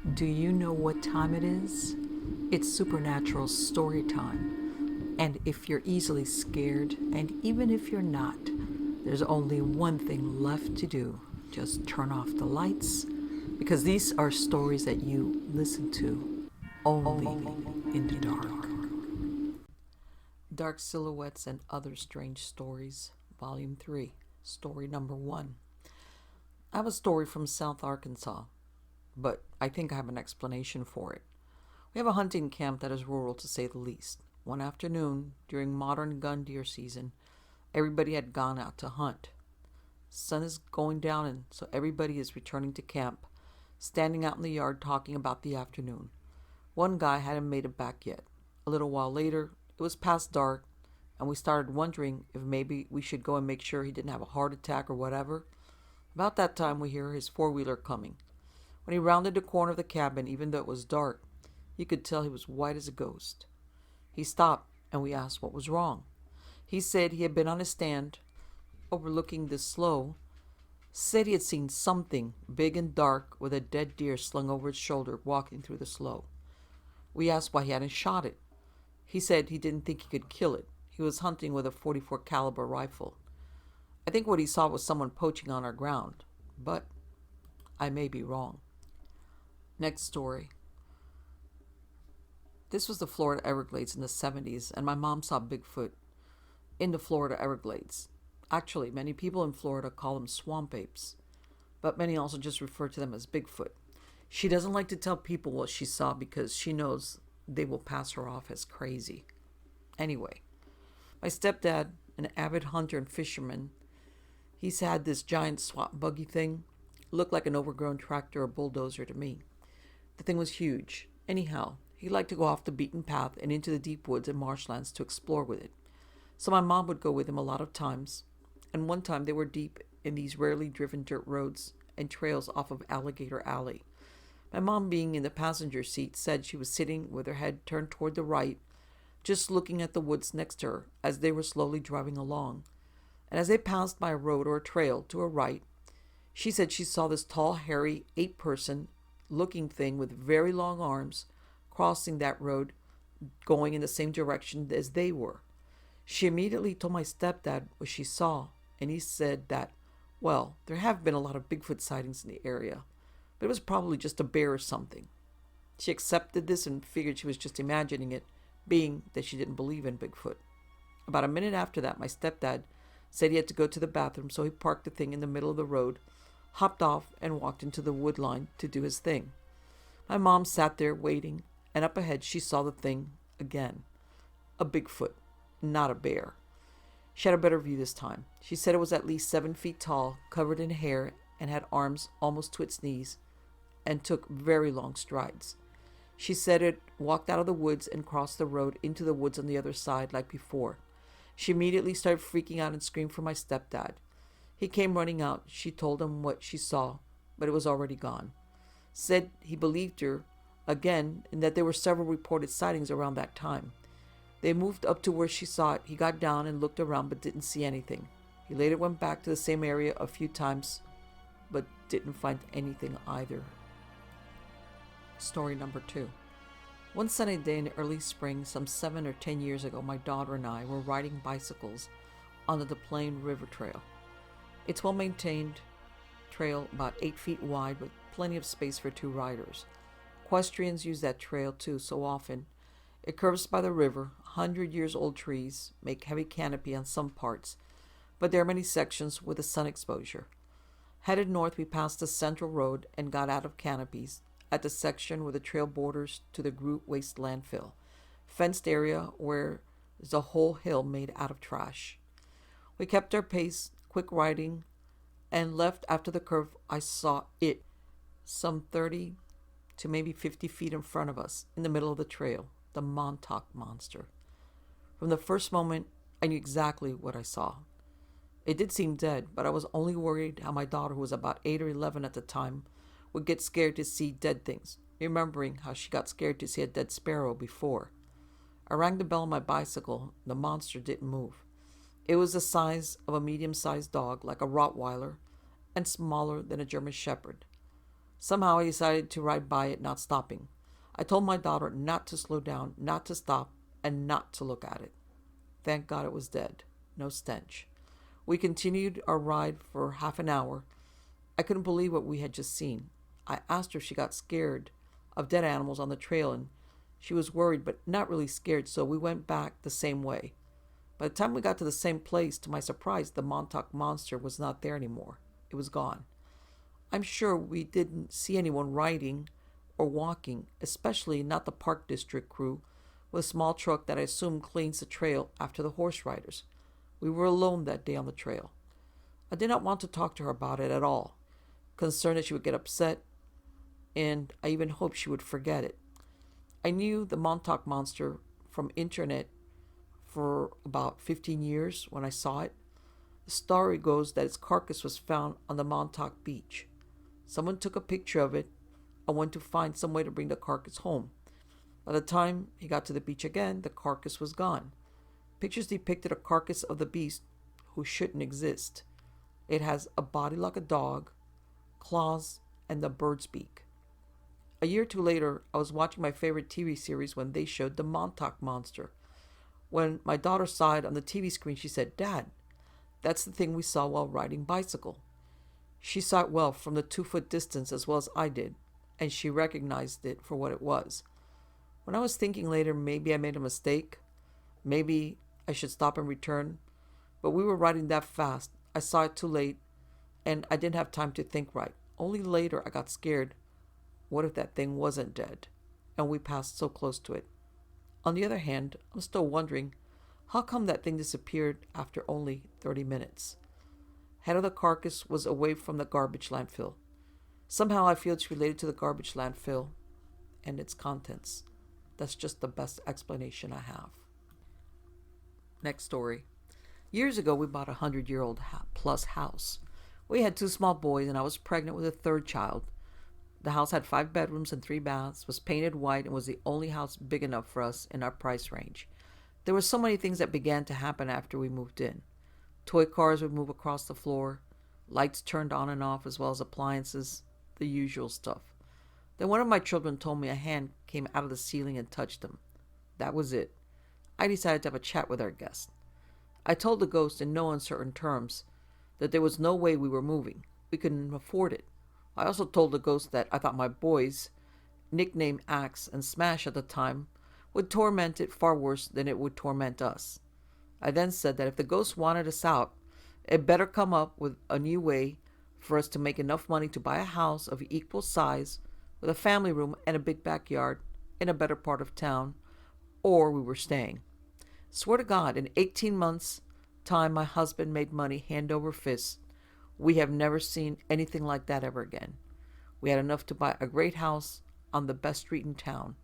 Do you know what time it is? It's supernatural story time. And if you're easily scared, and even if you're not, there's only one thing left to do. Just turn off the lights, because these are stories that you listen to only in the dark. Dark Silhouettes and Other Strange Stories, Volume 3, Story Number 1. I have a story from South Arkansas, but I think I have an explanation for it. We have a hunting camp that is rural, to say the least. One afternoon, during modern gun deer season, everybody had gone out to hunt. Sun is going down, and so everybody is returning to camp, standing out in the yard talking about the afternoon. One guy hadn't made it back yet. A little while later, it was past dark, and we started wondering if maybe we should go and make sure he didn't have a heart attack or whatever. About that time, we hear his four-wheeler coming. When he rounded the corner of the cabin, even though it was dark, you could tell he was white as a ghost. He stopped, and we asked what was wrong. He said he had been on a stand overlooking the slough, said he had seen something big and dark with a dead deer slung over his shoulder walking through the slough. We asked why he hadn't shot it. He said he didn't think he could kill it. He was hunting with a .44 caliber rifle. I think what he saw was someone poaching on our ground, but I may be wrong. Next story. This was the Florida Everglades in the 70s, and my mom saw Bigfoot in the Florida Everglades. Actually, many people in Florida call them swamp apes, but many also just refer to them as Bigfoot. She doesn't like to tell people what she saw because she knows they will pass her off as crazy. Anyway, my stepdad, an avid hunter and fisherman, he's had this giant swamp buggy thing. Looked like an overgrown tractor or bulldozer to me. The thing was huge. Anyhow, he liked to go off the beaten path and into the deep woods and marshlands to explore with it. So my mom would go with him a lot of times, and one time they were deep in these rarely driven dirt roads and trails off of Alligator Alley. My mom, being in the passenger seat, said she was sitting with her head turned toward the right, just looking at the woods next to her as they were slowly driving along. And as they passed by a road or a trail to her right, she said she saw this tall, hairy, eight-person looking thing with very long arms crossing that road, going in the same direction as they were. She immediately told my stepdad what she saw, and he said that, well, there have been a lot of Bigfoot sightings in the area, but it was probably just a bear or something. She accepted this and figured she was just imagining it, being that she didn't believe in Bigfoot. About a minute after that, my stepdad said he had to go to the bathroom, so he parked the thing in the middle of the road, hopped off, and walked into the wood line to do his thing. My mom sat there waiting, and up ahead she saw the thing again. A Bigfoot, not a bear. She had a better view this time. She said it was at least 7 feet tall, covered in hair, and had arms almost to its knees, and took very long strides. She said it walked out of the woods and crossed the road into the woods on the other side like before. She immediately started freaking out and screamed for my stepdad. He came running out. She told him what she saw, but it was already gone. Said he believed her again and that there were several reported sightings around that time. They moved up to where she saw it. He got down and looked around but didn't see anything. He later went back to the same area a few times but didn't find anything either. Story number 2. One sunny day in the early spring, some 7 or 10 years ago, my daughter and I were riding bicycles on the Plain River Trail. It's a well-maintained trail about 8 feet wide with plenty of space for 2 riders. Equestrians use that trail too so often. It curves by the river. 100-year-old trees make heavy canopy on some parts, but there are many sections with a sun exposure. Headed north, we passed the central road and got out of canopies at the section where the trail borders to the Groot Waste landfill, fenced area where there's a whole hill made out of trash. We kept our pace, quick riding, and left after the curve. I saw it, some 30 to maybe 50 feet in front of us, in the middle of the trail, the Montauk Monster. From the first moment, I knew exactly what I saw. It did seem dead, but I was only worried how my daughter, who was about 8 or 11 at the time, would get scared to see dead things, remembering how she got scared to see a dead sparrow before. I rang the bell on my bicycle. The monster didn't move. It was the size of a medium-sized dog, like a Rottweiler, and smaller than a German Shepherd. Somehow I decided to ride by it, not stopping. I told my daughter not to slow down, not to stop, and not to look at it. Thank God it was dead. No stench. We continued our ride for half an hour. I couldn't believe what we had just seen. I asked her if she got scared of dead animals on the trail, and she was worried but not really scared, so we went back the same way. By the time we got to the same place, to my surprise, the Montauk monster was not there anymore. It was gone. I'm sure we didn't see anyone riding or walking, especially not the Park District crew with a small truck that I assume cleans the trail after the horse riders. We were alone that day on the trail. I did not want to talk to her about it at all, concerned that she would get upset, and I even hoped she would forget it. I knew the Montauk monster from internet for about 15 years when I saw it. The story goes that its carcass was found on the Montauk beach. Someone took a picture of it and went to find some way to bring the carcass home. By the time he got to the beach again, the carcass was gone. Pictures depicted a carcass of the beast who shouldn't exist. It has a body like a dog, claws, and a bird's beak. A year or two later, I was watching my favorite TV series when they showed the Montauk monster. When my daughter saw it on the TV screen, she said, "Dad, that's the thing we saw while riding bicycle." She saw it well from the 2-foot distance as well as I did, and she recognized it for what it was. When I was thinking later, maybe I made a mistake. Maybe I should stop and return. But we were riding that fast. I saw it too late, and I didn't have time to think right. Only later I got scared. What if that thing wasn't dead, and we passed so close to it? On the other hand, I'm still wondering, how come that thing disappeared after only 30 minutes? Head of the carcass was away from the garbage landfill. Somehow I feel it's related to the garbage landfill and its contents. That's just the best explanation I have. Next story. Years ago, we bought a 100-year-old plus house. We had 2 small boys, and I was pregnant with a 3rd child. The house had 5 bedrooms and 3 baths, was painted white, and was the only house big enough for us in our price range. There were so many things that began to happen after we moved in. Toy cars would move across the floor, lights turned on and off, as well as appliances, the usual stuff. Then one of my children told me a hand came out of the ceiling and touched them. That was it. I decided to have a chat with our guest. I told the ghost in no uncertain terms that there was no way we were moving. We couldn't afford it. I also told the ghost that I thought my boys, nicknamed Axe and Smash at the time, would torment it far worse than it would torment us. I then said that if the ghost wanted us out, it better come up with a new way for us to make enough money to buy a house of equal size with a family room and a big backyard in a better part of town, or we were staying. Swear to God, in 18 months' time, my husband made money hand over fist. We have never seen anything like that ever again. We had enough to buy a great house on the best street in town.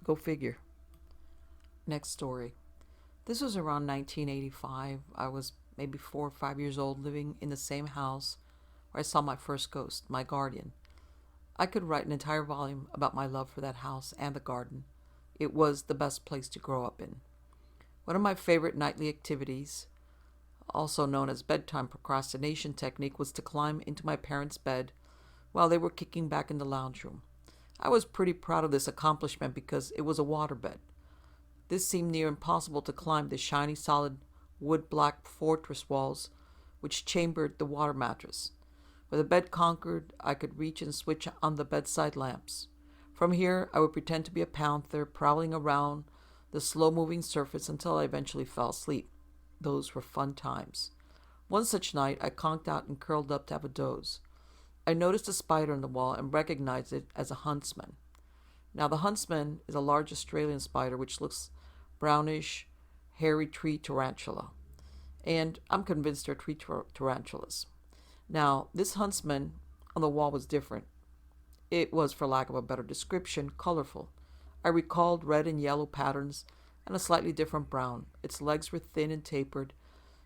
Go figure. Next story. This was around 1985. I was maybe 4 or 5 years old, living in the same house where I saw my first ghost, my guardian. I could write an entire volume about my love for that house and the garden. It was the best place to grow up in. One of my favorite nightly activities, also known as bedtime procrastination technique, was to climb into my parents' bed while they were kicking back in the lounge room. I was pretty proud of this accomplishment because it was a waterbed. This seemed near impossible to climb the shiny solid wood black fortress walls which chambered the water mattress. With the bed conquered, I could reach and switch on the bedside lamps. From here, I would pretend to be a panther prowling around the slow-moving surface until I eventually fell asleep. Those were fun times. One such night, I conked out and curled up to have a doze. I noticed a spider on the wall and recognized it as a huntsman. Now, the huntsman is a large Australian spider which looks brownish, hairy tree tarantula. And I'm convinced they're tree tarantulas. Now, this huntsman on the wall was different. It was, for lack of a better description, colorful. I recalled red and yellow patterns and a slightly different brown. Its legs were thin and tapered.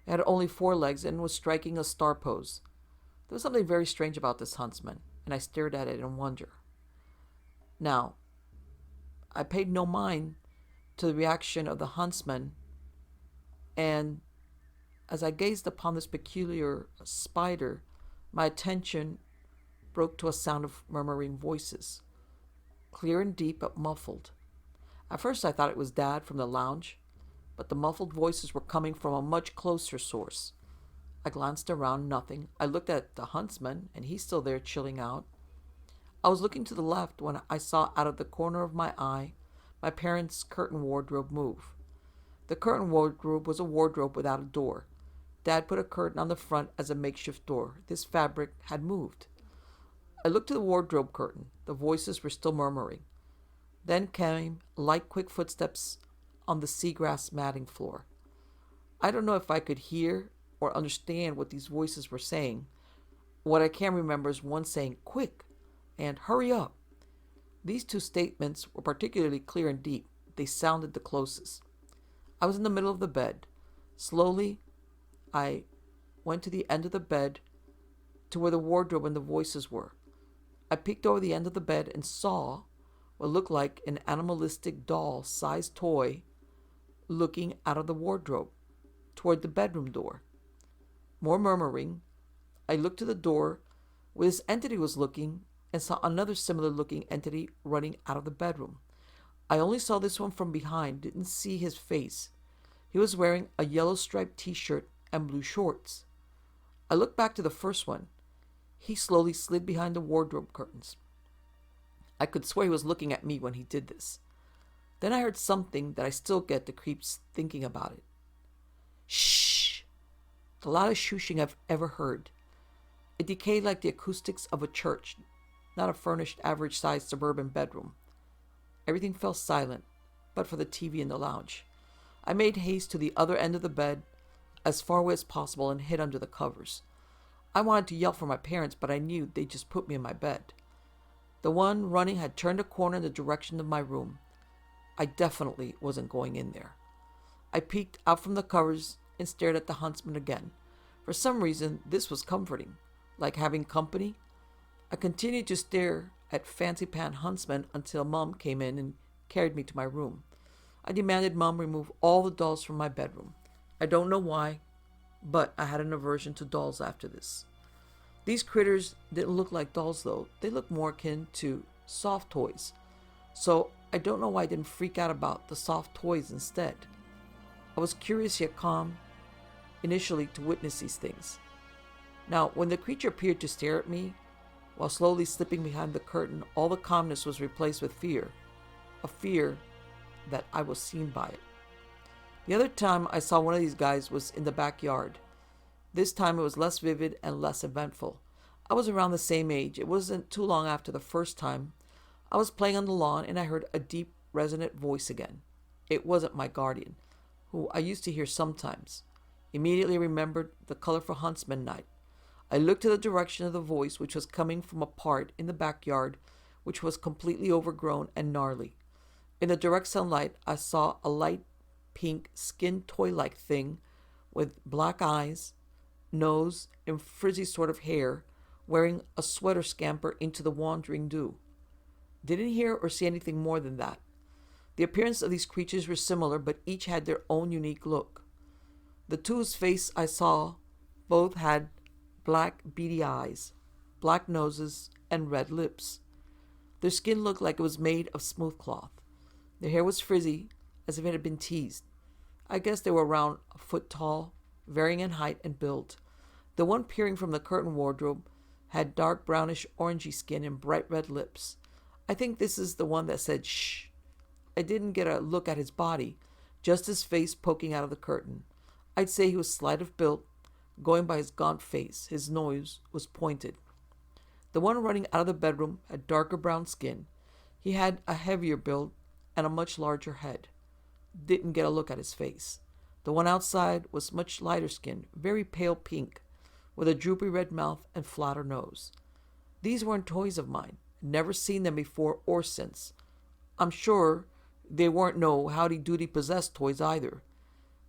It had only 4 legs and was striking a star pose. There was something very strange about this huntsman, and I stared at it in wonder. Now, I paid no mind to the reaction of the huntsman, and as I gazed upon this peculiar spider, my attention broke to a sound of murmuring voices, clear and deep but muffled. At first I thought it was Dad from the lounge, but the muffled voices were coming from a much closer source. I glanced around, nothing. I looked at the huntsman, and he's still there chilling out. I was looking to the left when I saw out of the corner of my eye my parents' curtain wardrobe move. The curtain wardrobe was a wardrobe without a door. Dad put a curtain on the front as a makeshift door. This fabric had moved. I looked to the wardrobe curtain. The voices were still murmuring. Then came light, quick footsteps on the seagrass matting floor. I don't know if I could hear or understand what these voices were saying. What I can remember is one saying, "Quick," and "Hurry up." These two statements were particularly clear and deep. They sounded the closest. I was in the middle of the bed. Slowly, I went to the end of the bed to where the wardrobe and the voices were. I peeked over the end of the bed and saw what looked like an animalistic doll-sized toy looking out of the wardrobe toward the bedroom door. More murmuring. I looked to the door where this entity was looking and saw another similar-looking entity running out of the bedroom. I only saw this one from behind, didn't see his face. He was wearing a yellow striped t-shirt and blue shorts. I looked back to the first one. He slowly slid behind the wardrobe curtains. I could swear he was looking at me when he did this. Then I heard something that I still get the creeps thinking about it. Shh! The loudest shushing I've ever heard. It decayed like the acoustics of a church, not a furnished average-sized suburban bedroom. Everything fell silent, but for the TV in the lounge. I made haste to the other end of the bed, as far away as possible, and hid under the covers. I wanted to yell for my parents, but I knew they'd just put me in my bed. The one running had turned a corner in the direction of my room. I definitely wasn't going in there. I peeked out from the covers and stared at the huntsman again. For some reason, this was comforting, like having company. I continued to stare at Fancy Pan Huntsman until Mom came in and carried me to my room. I demanded Mom remove all the dolls from my bedroom. I don't know why, but I had an aversion to dolls after this. These critters didn't look like dolls, though. They looked more akin to soft toys. So I don't know why I didn't freak out about the soft toys instead. I was curious yet calm initially to witness these things. Now, when the creature appeared to stare at me, while slowly slipping behind the curtain, all the calmness was replaced with fear. A fear that I was seen by it. The other time I saw one of these guys was in the backyard. This time it was less vivid and less eventful. I was around the same age. It wasn't too long after the first time. I was playing on the lawn and I heard a deep, resonant voice again. It wasn't my guardian, who I used to hear sometimes. Immediately remembered the colorful huntsman night. I looked to the direction of the voice, which was coming from a part in the backyard which was completely overgrown and gnarly. In the direct sunlight, I saw a light pink skin toy-like thing with black eyes, nose, and frizzy sort of hair, wearing a sweater scamper into the wandering dew. Didn't hear or see anything more than that. The appearance of these creatures were similar, but each had their own unique look. The two whose face I saw both had black beady eyes, black noses, and red lips. Their skin looked like it was made of smooth cloth. Their hair was frizzy, as if it had been teased. I guess they were around a foot tall, varying in height and build. The one peering from the curtain wardrobe had dark brownish orangey skin and bright red lips. I think this is the one that said shh. I didn't get a look at his body, just his face poking out of the curtain. I'd say he was slight of build, going by his gaunt face. His nose was pointed. The one running out of the bedroom had darker brown skin. He had a heavier build and a much larger head. Didn't get a look at his face. The one outside was much lighter skinned, very pale pink, with a droopy red mouth and flatter nose. These weren't toys of mine. Never seen them before or since. I'm sure they weren't no howdy-doody possessed toys either.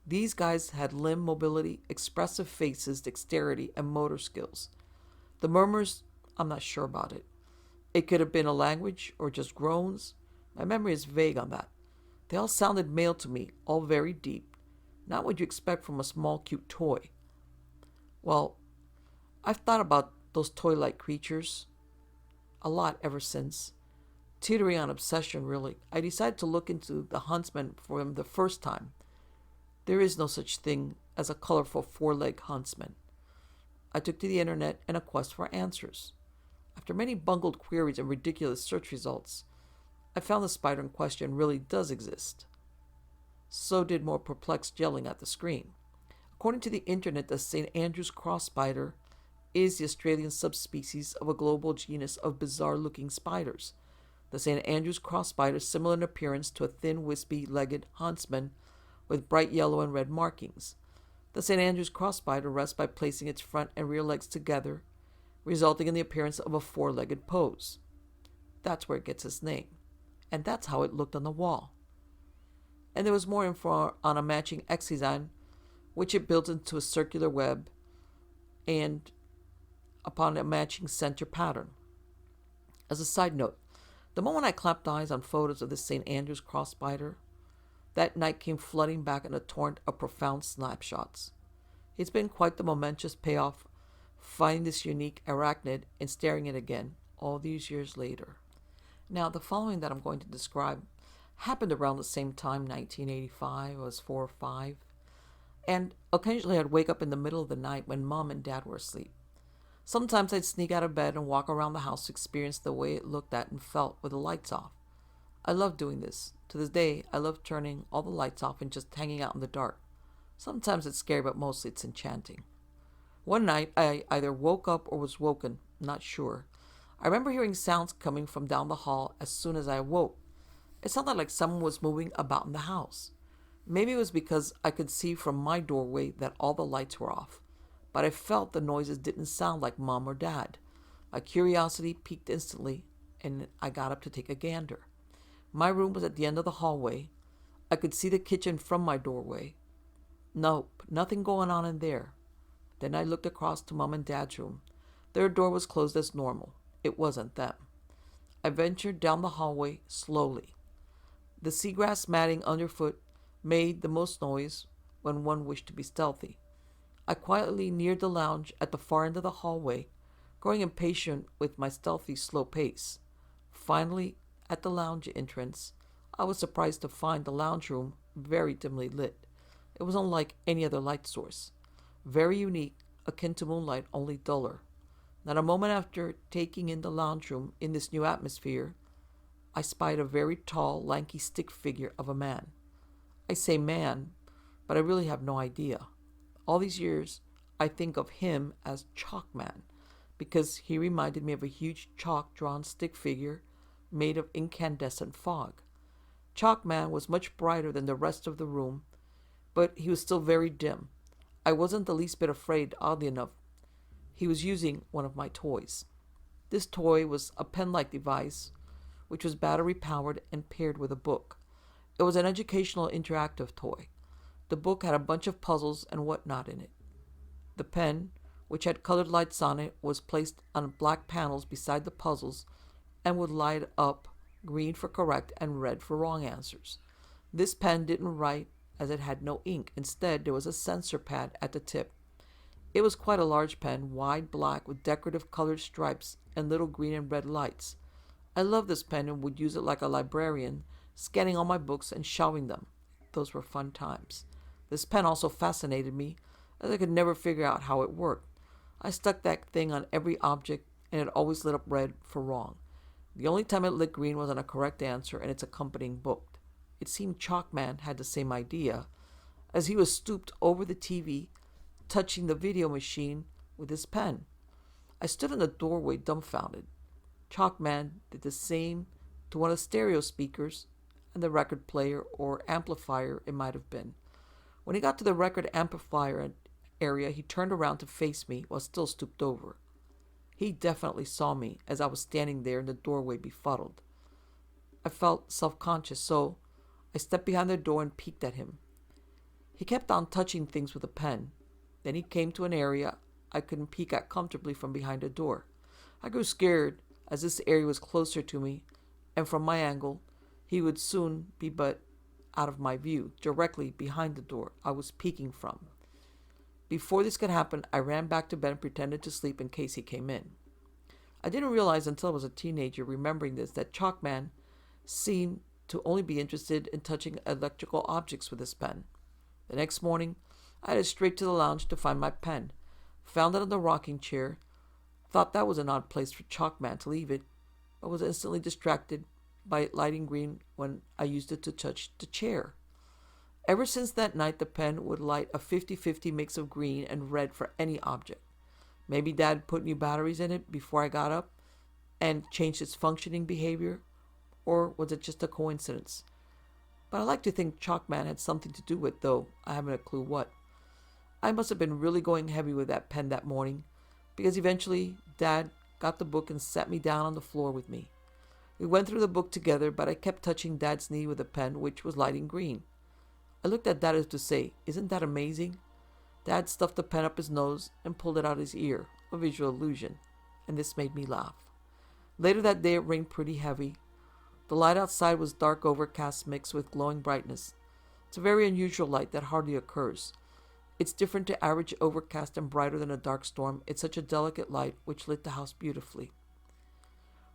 These guys had limb mobility, expressive faces, dexterity, and motor skills. The murmurs, I'm not sure about it. It could have been a language or just groans. My memory is vague on that. They all sounded male to me, all very deep. Not what you expect from a small, cute toy. Well, I've thought about those toy-like creatures. a lot ever since. Teetering on obsession, really. I decided to look into the huntsman for him the first time. There is no such thing as a colorful four-legged huntsman. I took to the internet in a quest for answers. After many bungled queries and ridiculous search results, I found the spider in question really does exist. So did more perplexed yelling at the screen. According to the internet, the St. Andrew's cross spider is the Australian subspecies of a global genus of bizarre-looking spiders. The St. Andrew's cross spider is similar in appearance to a thin, wispy-legged huntsman with bright yellow and red markings. The St. Andrew's cross spider rests by placing its front and rear legs together, resulting in the appearance of a four-legged pose. That's where it gets its name. And that's how it looked on the wall. And there was more info on a matching X design, which it builds into a circular web and upon a matching center pattern. As a side note, the moment I clapped eyes on photos of the St. Andrew's cross spider, that night came flooding back in a torrent of profound snapshots. It's been quite the momentous payoff finding this unique arachnid and staring at it again all these years later. Now, the following that I'm going to describe happened around the same time, 1985. I was 4 or 5. And occasionally I'd wake up in the middle of the night when Mom and Dad were asleep. Sometimes I'd sneak out of bed and walk around the house to experience the way it looked at and felt with the lights off. I love doing this. To this day, I love turning all the lights off and just hanging out in the dark. Sometimes it's scary, but mostly it's enchanting. One night, I either woke up or was woken, not sure. I remember hearing sounds coming from down the hall as soon as I awoke. It sounded like someone was moving about in the house. Maybe it was because I could see from my doorway that all the lights were off, but I felt the noises didn't sound like Mom or Dad. My curiosity piqued instantly, and I got up to take a gander. My room was at the end of the hallway. I could see the kitchen from my doorway. Nope, nothing going on in there. Then I looked across to Mom and Dad's room. Their door was closed as normal. It wasn't them. I ventured down the hallway slowly. The seagrass matting underfoot made the most noise when one wished to be stealthy. I quietly neared the lounge at the far end of the hallway, growing impatient with my stealthy, slow pace. Finally, at the lounge entrance, I was surprised to find the lounge room very dimly lit. It was unlike any other light source. Very unique, akin to moonlight, only duller. Not a moment after taking in the lounge room in this new atmosphere, I spied a very tall, lanky stick figure of a man. I say man, but I really have no idea. All these years, I think of him as Chalkman, because he reminded me of a huge chalk-drawn stick figure made of incandescent fog. Chalkman was much brighter than the rest of the room, but he was still very dim. I wasn't the least bit afraid, oddly enough. He was using one of my toys. This toy was a pen-like device, which was battery-powered and paired with a book. It was an educational interactive toy. The book had a bunch of puzzles and whatnot in it. The pen, which had colored lights on it, was placed on black panels beside the puzzles and would light up green for correct and red for wrong answers. This pen didn't write as it had no ink. Instead, there was a sensor pad at the tip. It was quite a large pen, wide black with decorative colored stripes and little green and red lights. I loved this pen and would use it like a librarian, scanning all my books and shelving them. Those were fun times. This pen also fascinated me, as I could never figure out how it worked. I stuck that thing on every object, and it always lit up red for wrong. The only time it lit green was on a correct answer and its accompanying book. It seemed Chalkman had the same idea, as he was stooped over the TV, touching the video machine with his pen. I stood in the doorway dumbfounded. Chalkman did the same to one of the stereo speakers and the record player or amplifier it might have been. When he got to the record amplifier area, he turned around to face me while still stooped over. He definitely saw me as I was standing there in the doorway befuddled. I felt self-conscious, so I stepped behind the door and peeked at him. He kept on touching things with a pen. Then he came to an area I couldn't peek at comfortably from behind a door. I grew scared as this area was closer to me, and from my angle, he would soon be but out of my view, directly behind the door I was peeking from. Before this could happen, I ran back to bed and pretended to sleep in case he came in. I didn't realize until I was a teenager remembering this that Chalkman seemed to only be interested in touching electrical objects with his pen. The next morning, I headed straight to the lounge to find my pen, found it on the rocking chair, thought that was an odd place for Chalkman to leave it, but was instantly distracted by it lighting green when I used it to touch the chair. Ever since that night, the pen would light a 50-50 mix of green and red for any object. Maybe Dad put new batteries in it before I got up and changed its functioning behavior, or was it just a coincidence? But I like to think Chalkman had something to do with, though I haven't a clue what. I must have been really going heavy with that pen that morning, because eventually Dad got the book and sat me down on the floor with me. We went through the book together, but I kept touching Dad's knee with the pen, which was lighting green. I looked at Dad as to say, "Isn't that amazing?" Dad stuffed the pen up his nose and pulled it out his ear, a visual illusion, and this made me laugh. Later that day it rained pretty heavy. The light outside was dark overcast mixed with glowing brightness. It's a very unusual light that hardly occurs. It's different to average overcast and brighter than a dark storm. It's such a delicate light which lit the house beautifully.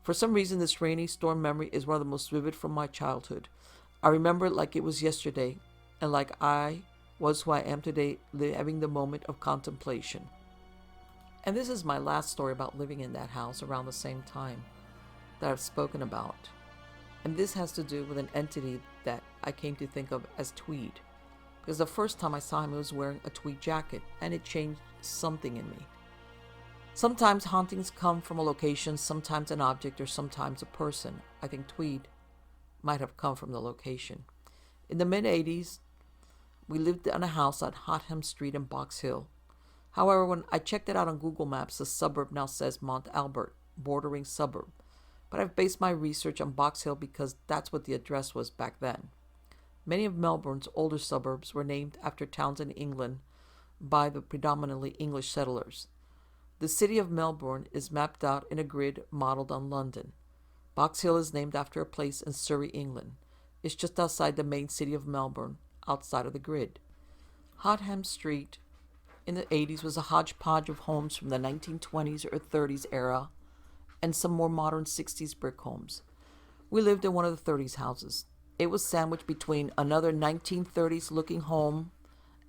For some reason, this rainy storm memory is one of the most vivid from my childhood. I remember it like it was yesterday, and like I was who I am today, having the moment of contemplation. And this is my last story about living in that house around the same time that I've spoken about. And this has to do with an entity that I came to think of as Tweed. Because the first time I saw him, he was wearing a tweed jacket, and it changed something in me. Sometimes hauntings come from a location, sometimes an object, or sometimes a person. I think Tweed might have come from the location. In the mid-'80s, we lived in a house at Hotham Street in Box Hill. However, when I checked it out on Google Maps, the suburb now says Mount Albert, bordering suburb. But I've based my research on Box Hill because that's what the address was back then. Many of Melbourne's older suburbs were named after towns in England by the predominantly English settlers. The city of Melbourne is mapped out in a grid modeled on London. Box Hill is named after a place in Surrey, England. It's just outside the main city of Melbourne, outside of the grid. Hotham Street in the 80s was a hodgepodge of homes from the 1920s or 30s era and some more modern 60s brick homes. We lived in one of the 30s houses. It was sandwiched between another 1930s looking home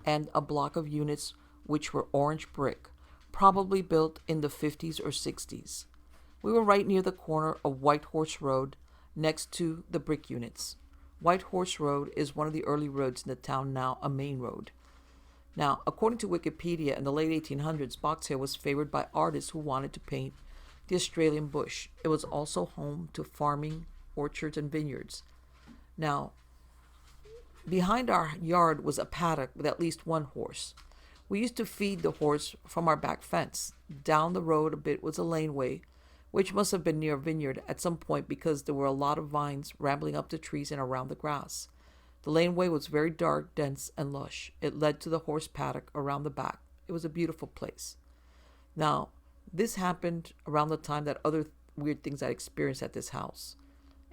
and a block of units which were orange brick, probably built in the 50s or 60s. We were right near the corner of White Horse Road next to the brick units. White Horse Road is one of the early roads in the town, now a main road. Now, according to Wikipedia, in the late 1800s, Box Hill was favored by artists who wanted to paint the Australian bush. It was also home to farming, orchards, and vineyards. Now, behind our yard was a paddock with at least one horse. We used to feed the horse from our back fence. Down the road a bit was a laneway, which must have been near a vineyard at some point because there were a lot of vines rambling up the trees and around the grass. The laneway was very dark, dense, and lush. It led to the horse paddock around the back. It was a beautiful place. Now, this happened around the time that other weird things I experienced at this house,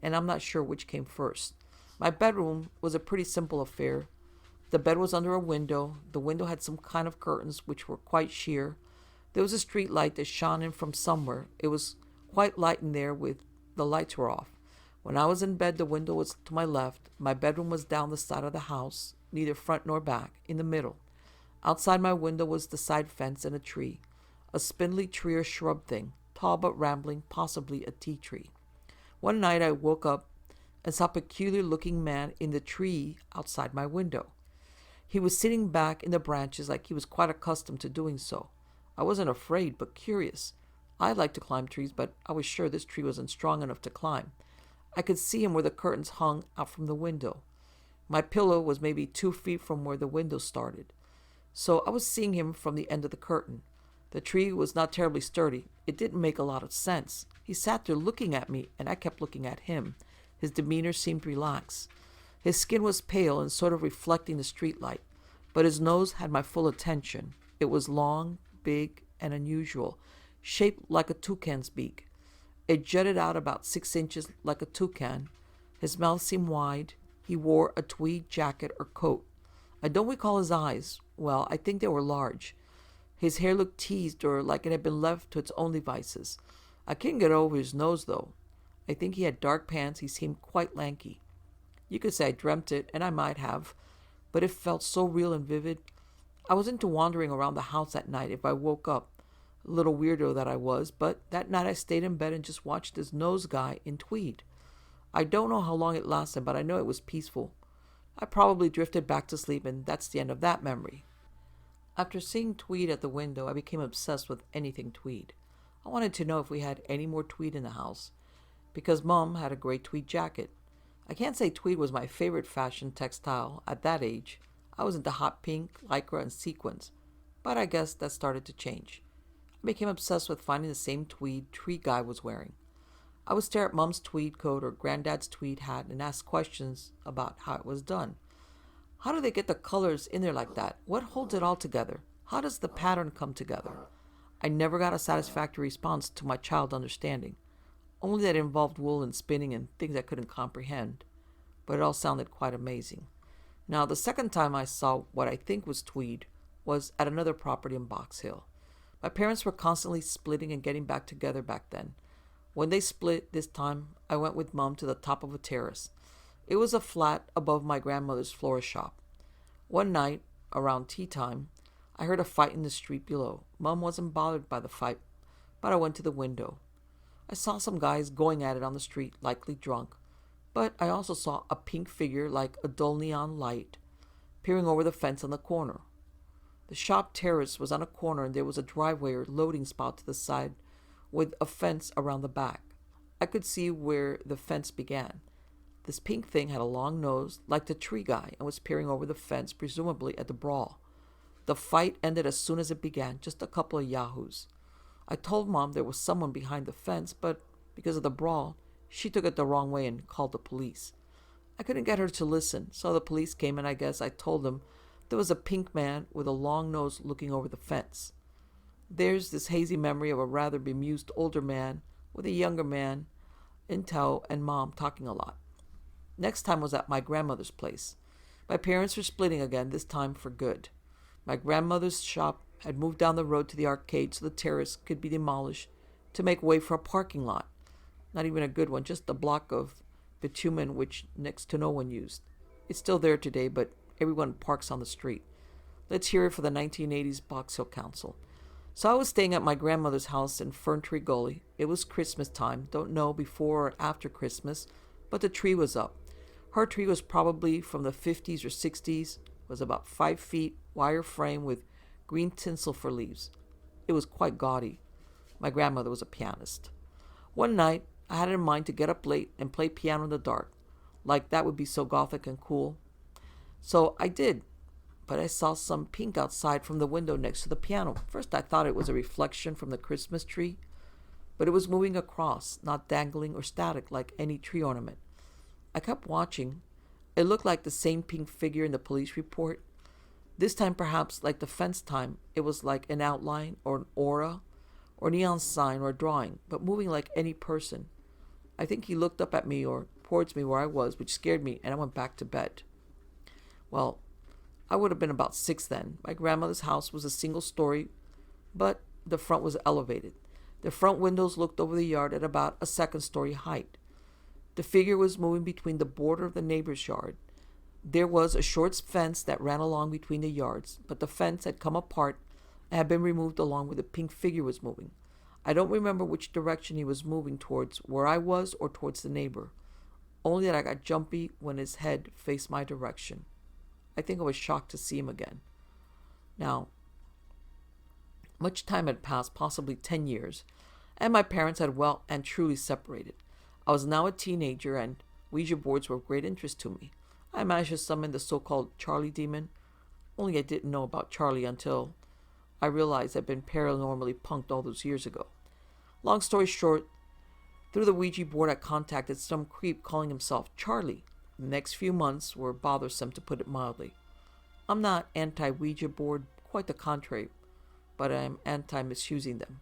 and I'm not sure which came first. My bedroom was a pretty simple affair. The bed was under a window. The window had some kind of curtains which were quite sheer. There was a street light that shone in from somewhere. It was quite light in there with the lights were off. When I was in bed, the window was to my left. My bedroom was down the side of the house, neither front nor back, in the middle. Outside my window was the side fence and a tree, a spindly tree or shrub thing, tall but rambling, possibly a tea tree. One night I woke up and saw a peculiar-looking man in the tree outside my window. He was sitting back in the branches like he was quite accustomed to doing so. I wasn't afraid, but curious. I like to climb trees, but I was sure this tree wasn't strong enough to climb. I could see him where the curtains hung out from the window. My pillow was maybe 2 feet from where the window started, so I was seeing him from the end of the curtain. The tree was not terribly sturdy. It didn't make a lot of sense. He sat there looking at me, and I kept looking at him. His demeanor seemed relaxed. His skin was pale and sort of reflecting the streetlight, but his nose had my full attention. It was long, big, and unusual, shaped like a toucan's beak. It jutted out about 6 inches like a toucan. His mouth seemed wide. He wore a tweed jacket or coat. I don't recall his eyes. Well, I think they were large. His hair looked teased or like it had been left to its own devices. I couldn't get over his nose, though. I think he had dark pants. He seemed quite lanky. You could say I dreamt it, and I might have, but it felt so real and vivid. I was into wandering around the house at night if I woke up. A little weirdo that I was, but that night I stayed in bed and just watched this nose guy in tweed. I don't know how long it lasted, but I know it was peaceful. I probably drifted back to sleep, and that's the end of that memory. After seeing tweed at the window, I became obsessed with anything tweed. I wanted to know if we had any more tweed in the house, because Mom had a gray tweed jacket. I can't say tweed was my favorite fashion textile at that age. I was into hot pink, lycra, and sequins, but I guess that started to change. I became obsessed with finding the same tweed Tree Guy was wearing. I would stare at Mom's tweed coat or Granddad's tweed hat and ask questions about how it was done. How do they get the colors in there like that? What holds it all together? How does the pattern come together? I never got a satisfactory response to my child understanding, only that it involved wool and spinning and things I couldn't comprehend, but it all sounded quite amazing. Now, the second time I saw what I think was tweed was at another property in Box Hill. My parents were constantly splitting and getting back together back then. When they split this time, I went with Mom to the top of a terrace. It was a flat above my grandmother's florist shop. One night, around tea time, I heard a fight in the street below. Mom wasn't bothered by the fight, but I went to the window. I saw some guys going at it on the street, likely drunk, but I also saw a pink figure like a dull neon light peering over the fence on the corner. The shop terrace was on a corner and there was a driveway or loading spot to the side with a fence around the back. I could see where the fence began. This pink thing had a long nose, like the Tree Guy, and was peering over the fence, presumably at the brawl. The fight ended as soon as it began, just a couple of yahoos. I told Mom there was someone behind the fence, but because of the brawl, she took it the wrong way and called the police. I couldn't get her to listen, so the police came and I guess I told them there was a pink man with a long nose looking over the fence. There's this hazy memory of a rather bemused older man with a younger man in tow and Mom talking a lot. Next time was at my grandmother's place. My parents were splitting again, this time for good. My grandmother's shop had moved down the road to the arcade so the terrace could be demolished to make way for a parking lot. Not even a good one, just a block of bitumen which next to no one used. It's still there today, but everyone parks on the street. Let's hear it for the 1980s Box Hill Council. So I was staying at my grandmother's house in Fern Tree Gully. It was Christmas time, don't know before or after Christmas, but the tree was up. Her tree was probably from the 50s or 60s, was about 5 feet, wire frame with green tinsel for leaves. It was quite gaudy. My grandmother was a pianist. One night, I had in mind to get up late and play piano in the dark, like that would be so gothic and cool. So I did, but I saw some pink outside from the window next to the piano. First I thought it was a reflection from the Christmas tree, but it was moving across, not dangling or static like any tree ornament. I kept watching. It looked like the same pink figure in the police report. This time, perhaps like the fence time, it was like an outline or an aura or neon sign or drawing, but moving like any person. I think he looked up at me or towards me where I was, which scared me, and I went back to bed. Well, I would have been about 6 then. My grandmother's house was a single story, but the front was elevated. The front windows looked over the yard at about a second-story height. The figure was moving between the border of the neighbor's yard. There was a short fence that ran along between the yards, but the fence had come apart and had been removed along where the pink figure was moving. I don't remember which direction he was moving towards, where I was or towards the neighbor. Only that I got jumpy when his head faced my direction. I think I was shocked to see him again. Now, much time had passed, possibly 10 years, and my parents had well and truly separated. I was now a teenager, and Ouija boards were of great interest to me. I managed to summon the so-called Charlie demon, only I didn't know about Charlie until I realized I'd been paranormally punked all those years ago. Long story short, through the Ouija board I contacted some creep calling himself Charlie. The next few months were bothersome, to put it mildly. I'm not anti-Ouija board, quite the contrary, but I am anti-misusing them.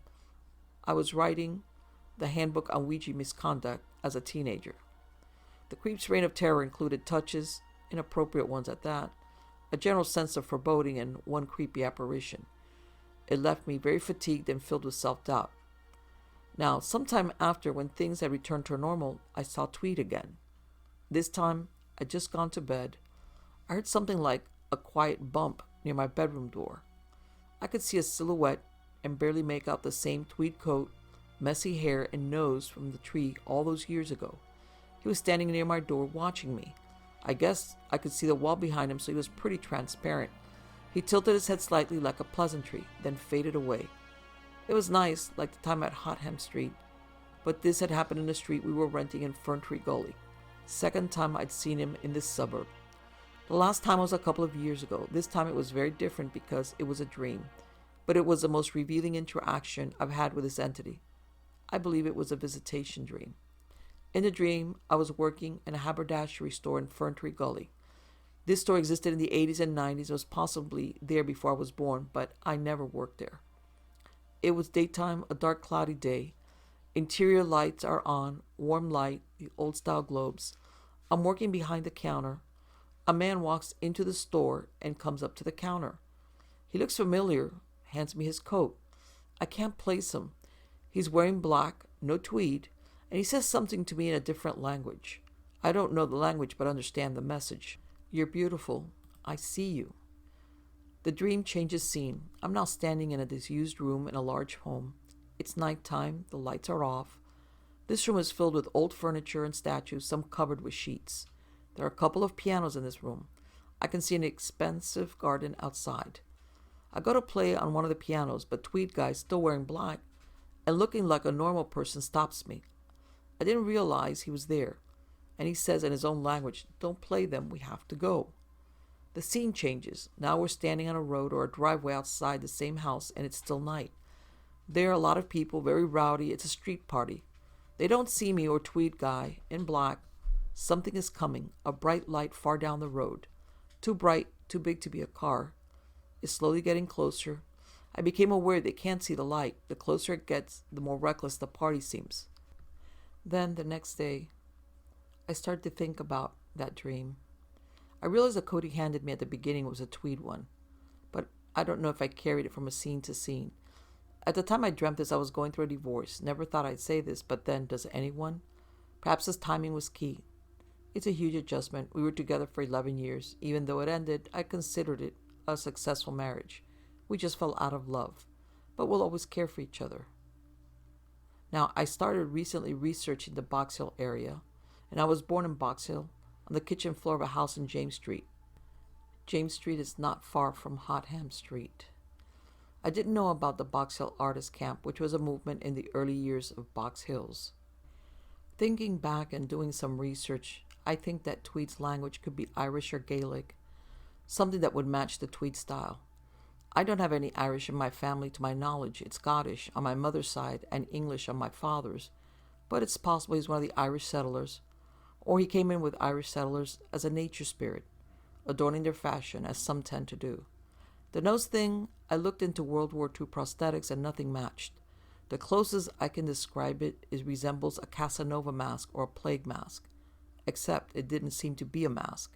I was writing the handbook on Ouija misconduct as a teenager. The creep's reign of terror included touches, inappropriate ones at that, a general sense of foreboding, and one creepy apparition. It left me very fatigued and filled with self-doubt. Now, sometime after, when things had returned to normal, I saw Tweed again. This time, I'd just gone to bed. I heard something like a quiet bump near my bedroom door. I could see a silhouette and barely make out the same tweed coat, messy hair, and nose from the tree all those years ago. He was standing near my door watching me. I guess I could see the wall behind him, so he was pretty transparent. He tilted his head slightly like a pleasantry, then faded away. It was nice, like the time at Hotham Street, but this had happened in the street we were renting in Ferntree Gully. Second time I'd seen him in this suburb. The last time was a couple of years ago. This time it was very different because it was a dream, but it was the most revealing interaction I've had with this entity. I believe it was a visitation dream. In the dream, I was working in a haberdashery store in Ferntree Gully. This store existed in the 80s and 90s and was possibly there before I was born, but I never worked there. It was daytime, a dark, cloudy day. Interior lights are on, warm light, the old-style globes. I'm working behind the counter. A man walks into the store and comes up to the counter. He looks familiar, hands me his coat. I can't place him. He's wearing black, no tweed, and he says something to me in a different language. I don't know the language, but understand the message. You're beautiful. I see you. The dream changes scene. I'm now standing in a disused room in a large home. It's nighttime. The lights are off. This room is filled with old furniture and statues, some covered with sheets. There are a couple of pianos in this room. I can see an expensive garden outside. I go to play on one of the pianos, but Tweed guy, still wearing black and looking like a normal person, stops me. I didn't realize he was there, and he says in his own language, "Don't play them, we have to go." The scene changes. Now we're standing on a road or a driveway outside the same house, and it's still night. There are a lot of people, very rowdy. It's a street party. They don't see me or Tweed guy in black. Something is coming, a bright light far down the road. Too bright, too big to be a car. It's slowly getting closer. I became aware they can't see the light. The closer it gets, the more reckless the party seems. Then, the next day, I started to think about that dream. I realized the coat he handed me at the beginning was a tweed one, but I don't know if I carried it from a scene to scene. At the time I dreamt this, I was going through a divorce. Never thought I'd say this, but then, does anyone? Perhaps his timing was key. It's a huge adjustment. We were together for 11 years. Even though it ended, I considered it a successful marriage. We just fell out of love, but we'll always care for each other. Now, I started recently researching the Box Hill area, and I was born in Box Hill, on the kitchen floor of a house in James Street. James Street is not far from Hotham Street. I didn't know about the Box Hill Artist Camp, which was a movement in the early years of Box Hills. Thinking back and doing some research, I think that Tweed's language could be Irish or Gaelic, something that would match the Tweed style. I don't have any Irish in my family to my knowledge. It's Scottish on my mother's side and English on my father's, but it's possible he's one of the Irish settlers, or he came in with Irish settlers as a nature spirit, adorning their fashion, as some tend to do. The nose thing, I looked into World War II prosthetics and nothing matched. The closest I can describe it resembles a Casanova mask or a plague mask, except it didn't seem to be a mask.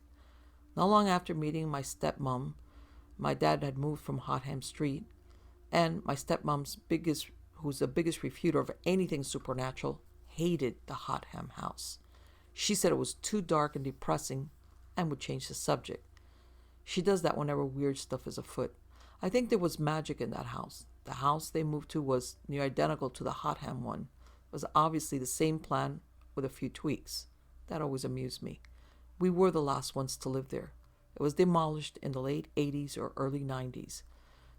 Not long after meeting my stepmom, my dad had moved from Hotham Street, and my stepmom's who's the biggest refuter of anything supernatural, hated the Hotham house. She said it was too dark and depressing and would change the subject. She does that whenever weird stuff is afoot. I think there was magic in that house. The house they moved to was near identical to the Hotham one. It was obviously the same plan with a few tweaks. That always amused me. We were the last ones to live there. It was demolished in the late 80s or early 90s.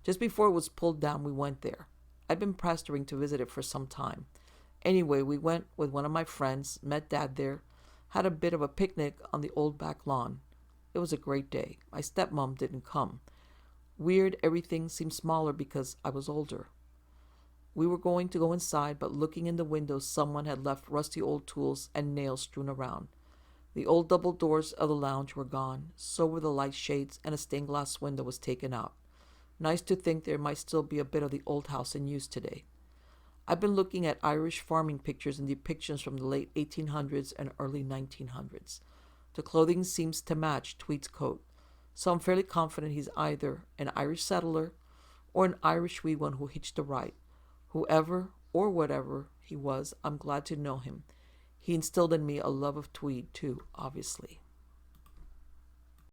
Just before it was pulled down, we went there. I'd been pestering to visit it for some time. Anyway, we went with one of my friends, met Dad there, had a bit of a picnic on the old back lawn. It was a great day. My stepmom didn't come. Weird, everything seemed smaller because I was older. We were going to go inside, but looking in the window, someone had left rusty old tools and nails strewn around. The old double doors of the lounge were gone. So were the light shades, and a stained glass window was taken out. Nice to think there might still be a bit of the old house in use today. I've been looking at Irish farming pictures and depictions from the late 1800s and early 1900s. The clothing seems to match Tweed's coat, so I'm fairly confident he's either an Irish settler or an Irish wee one who hitched a ride. Whoever or whatever he was. I'm glad to know him. He instilled in me a love of tweed, too, obviously.